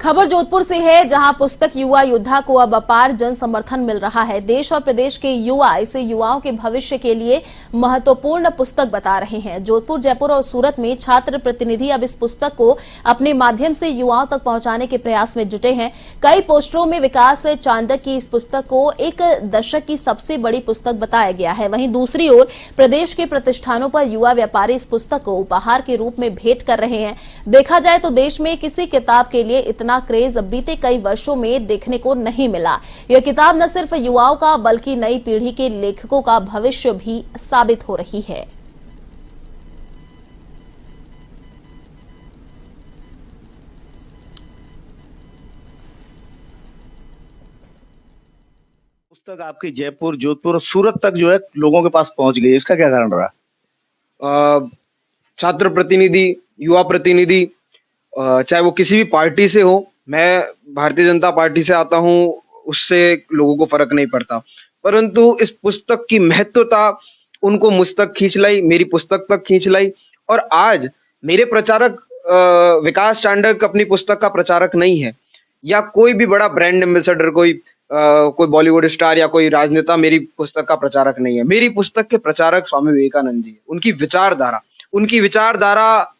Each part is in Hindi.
खबर जोधपुर से है, जहां पुस्तक युवा योद्धा को अब अपार जन समर्थन मिल रहा है। देश और प्रदेश के युवा इसे युवाओं के भविष्य के लिए महत्वपूर्ण पुस्तक बता रहे हैं। जोधपुर, जयपुर और सूरत में छात्र प्रतिनिधि अब इस पुस्तक को अपने माध्यम से युवाओं तक पहुंचाने के प्रयास में जुटे हैं। कई पोस्टरों में विकास चांडक की इस पुस्तक को एक दशक की सबसे बड़ी पुस्तक बताया गया है। वहीं दूसरी ओर प्रदेश के प्रतिष्ठानों पर युवा व्यापारी इस पुस्तक को उपहार के रूप में भेंट कर रहे हैं। देखा जाए तो देश में किसी किताब के लिए इतना क्रेज बीते कई वर्षों में देखने को नहीं मिला। यह किताब न सिर्फ युवाओं का बल्कि नई पीढ़ी के लेखकों का भविष्य भी साबित हो रही है। पुस्तक आपकी जयपुर, जोधपुर और सूरत तक जो है लोगों के पास पहुंच गई, इसका क्या कारण रहा? छात्र प्रतिनिधि, युवा प्रतिनिधि, चाहे वो किसी भी पार्टी से हो, मैं भारतीय जनता पार्टी से आता हूँ, उससे लोगों को फर्क नहीं पड़ता, परंतु इस पुस्तक की महत्वता उनको मुझ तक खींच लाई, मेरी पुस्तक तक खींच लाई। और आज मेरे प्रचारक विकास चांडक अपनी पुस्तक का प्रचारक नहीं है, या कोई भी बड़ा ब्रांड एम्बेसडर, कोई बॉलीवुड स्टार या कोई राजनेता मेरी पुस्तक का प्रचारक नहीं है। मेरी पुस्तक के प्रचारक स्वामी विवेकानंद जी है। उनकी विचारधारा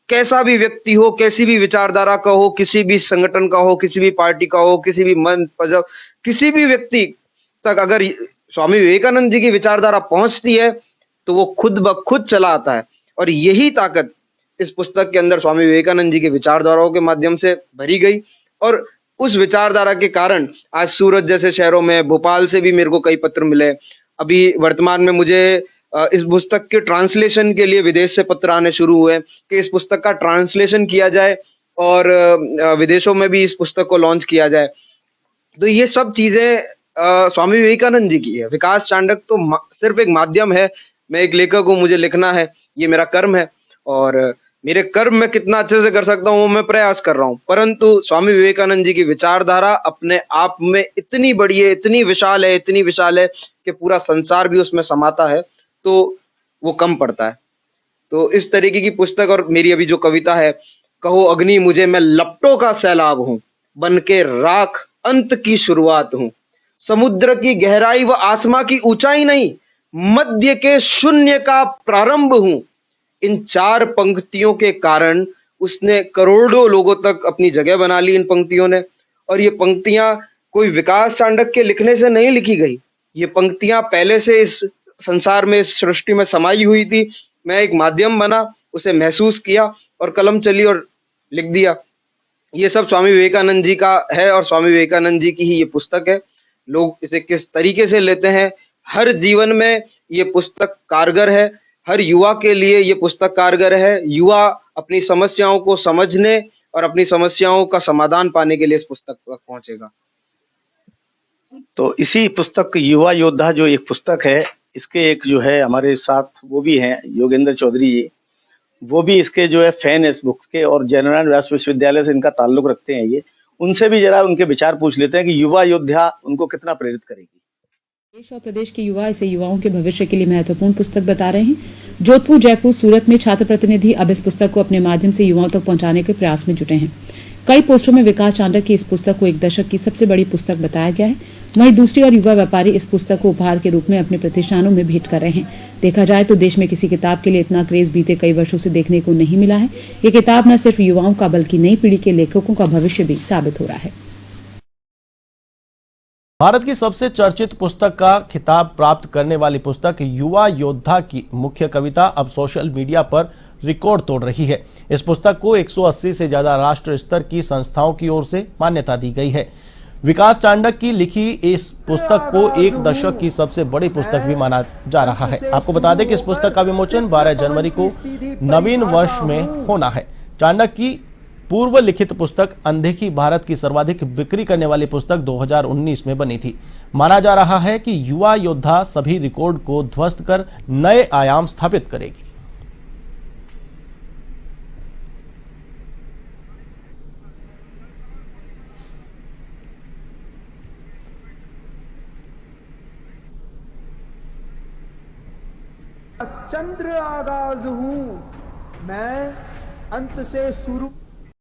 कैसा भी व्यक्ति हो, कैसी भी विचारधारा का हो, किसी भी संगठन का हो, किसी भी पार्टी का हो, किसी भी मजहब, किसी भी व्यक्ति तक अगर स्वामी विवेकानंद जी की विचारधारा पहुंचती है तो वो खुद ब खुद चला आता है। और यही ताकत इस पुस्तक के अंदर स्वामी विवेकानंद जी के विचारधाराओं के माध्यम से भरी गई। और उस विचारधारा के कारण आज सूरत जैसे शहरों में, भोपाल से भी मेरे को कई पत्र मिले। अभी वर्तमान में मुझे इस पुस्तक के ट्रांसलेशन के लिए विदेश से पत्र आने शुरू हुए कि इस पुस्तक का ट्रांसलेशन किया जाए और विदेशों में भी इस पुस्तक को लॉन्च किया जाए। तो ये सब चीजें स्वामी विवेकानंद जी की है। विकास चांडक तो सिर्फ एक माध्यम है। मैं एक लेखक हूँ, मुझे लिखना है, ये मेरा कर्म है, और मेरे कर्म में कितना अच्छे से कर सकता हूँ वो मैं प्रयास कर रहा हूँ। परंतु स्वामी विवेकानंद जी की विचारधारा अपने आप में इतनी बड़ी है, इतनी विशाल है कि पूरा संसार भी उसमें समाता है, तो वो कम पड़ता है। तो इस तरीके की पुस्तक, और मेरी अभी जो कविता है, कहो अग्नि मुझे, मैं लपटों का सैलाब हूँ, बन के राख अंत की शुरुआत हूँ, समुद्र की गहराई व आसमां की ऊंचाई नहीं, मध्य के शून्य का प्रारंभ हूँ। इन चार पंक्तियों के कारण उसने करोड़ों लोगों तक अपनी जगह बना ली इन पंक्तियों ने। और ये पंक्तियां कोई विकास चांडक के लिखने से नहीं लिखी गई, ये पंक्तियां पहले से इस संसार में, इस सृष्टि में समाई हुई थी। मैं एक माध्यम बना, उसे महसूस किया और कलम चली और लिख दिया। ये सब स्वामी विवेकानंद जी का है और स्वामी विवेकानंद जी की ही ये पुस्तक है। लोग इसे किस तरीके से लेते हैं, हर जीवन में ये पुस्तक कारगर है, हर युवा के लिए ये पुस्तक कारगर है। युवा अपनी समस्याओं को समझने और अपनी समस्याओं का समाधान पाने के लिए इस पुस्तक तक पहुंचेगा। तो इसी पुस्तक युवा योद्धा जो एक पुस्तक है, इसके एक जो है हमारे साथ वो भी हैं योगेंद्र चौधरी जी, वो भी इसके जो है फैन है इस बुक के, और जयनारायण व्यास विश्वविद्यालय से इनका ताल्लुक रखते हैं। ये उनसे भी जरा उनके विचार पूछ लेते हैं कि युवा योद्धा उनको कितना प्रेरित करेगी। देश और प्रदेश के युवा इसे युवाओं के भविष्य के लिए महत्वपूर्ण पुस्तक बता रहे हैं। जोधपुर, जयपुर, सूरत में छात्र प्रतिनिधि अब इस पुस्तक को अपने माध्यम से युवाओं तक पहुंचाने के प्रयास में जुटे हैं। कई पोस्टरों में विकास चांडक की इस पुस्तक को एक दशक की सबसे बड़ी पुस्तक बताया गया है। वहीं दूसरी ओर युवा व्यापारी इस पुस्तक को उपहार के रूप में अपने प्रतिष्ठानों में भेंट कर रहे हैं। देखा जाए तो देश में किसी किताब के लिए इतना क्रेज बीते कई वर्षों से देखने को नहीं मिला है। ये किताब न सिर्फ युवाओं का बल्कि नई पीढ़ी के लेखकों का भविष्य भी साबित हो रहा है। भारत की सबसे चर्चित पुस्तक का खिताब प्राप्त करने वाली पुस्तक युवा योद्धा की मुख्य कविता अब सोशल मीडिया पर रिकॉर्ड तोड़ रही है। इस पुस्तक को 180 से ज्यादा राष्ट्र स्तर की संस्थाओं की ओर से मान्यता दी गई है। विकास चांडक की लिखी इस पुस्तक को एक दशक की सबसे बड़ी पुस्तक भी माना जा रहा है। आपको बता दें कि इस पुस्तक का विमोचन 12 जनवरी को नवीन वर्ष में होना है। चांडक की पूर्व लिखित पुस्तक अनदेखी भारत की सर्वाधिक बिक्री करने वाली पुस्तक 2019 में बनी थी। माना जा रहा है कि युवा योद्धा सभी रिकॉर्ड को ध्वस्त कर नए आयाम स्थापित करेगी। चंद्र आगाज हूं मैं, अंत से शुरू